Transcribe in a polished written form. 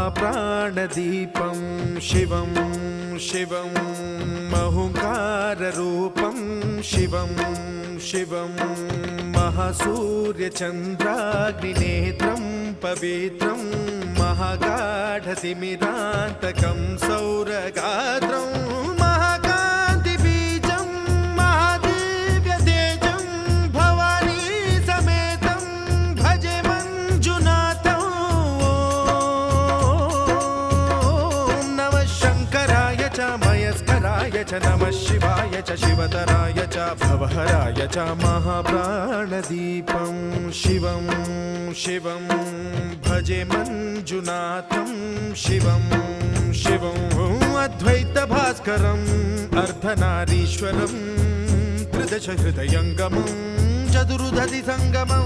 महाप्राणदीपं शिवं शिवं महुङ्काररूपं शिवं शिवं महासूर्यचन्द्राग्निनेत्रं पवित्रं महागाढतिमिरान्तकं सौरगात्रं महाकान्तिबीजं महादिव्यतेजं भवानी समेतं भजे मञ्जुनाथं। ॐ नमः शङ्कराय च मयस्कराय च नमः शिवाय च शिवतराय च भवहराय च महाप्राणदीपं शिवं शिवं भजे मञ्जुनाथं शिवं शिवं अद्वैतभास्करम् अर्धनारीश्वरं त्रिदशहृदयङ्गमं चतुर्दधिसङ्गमं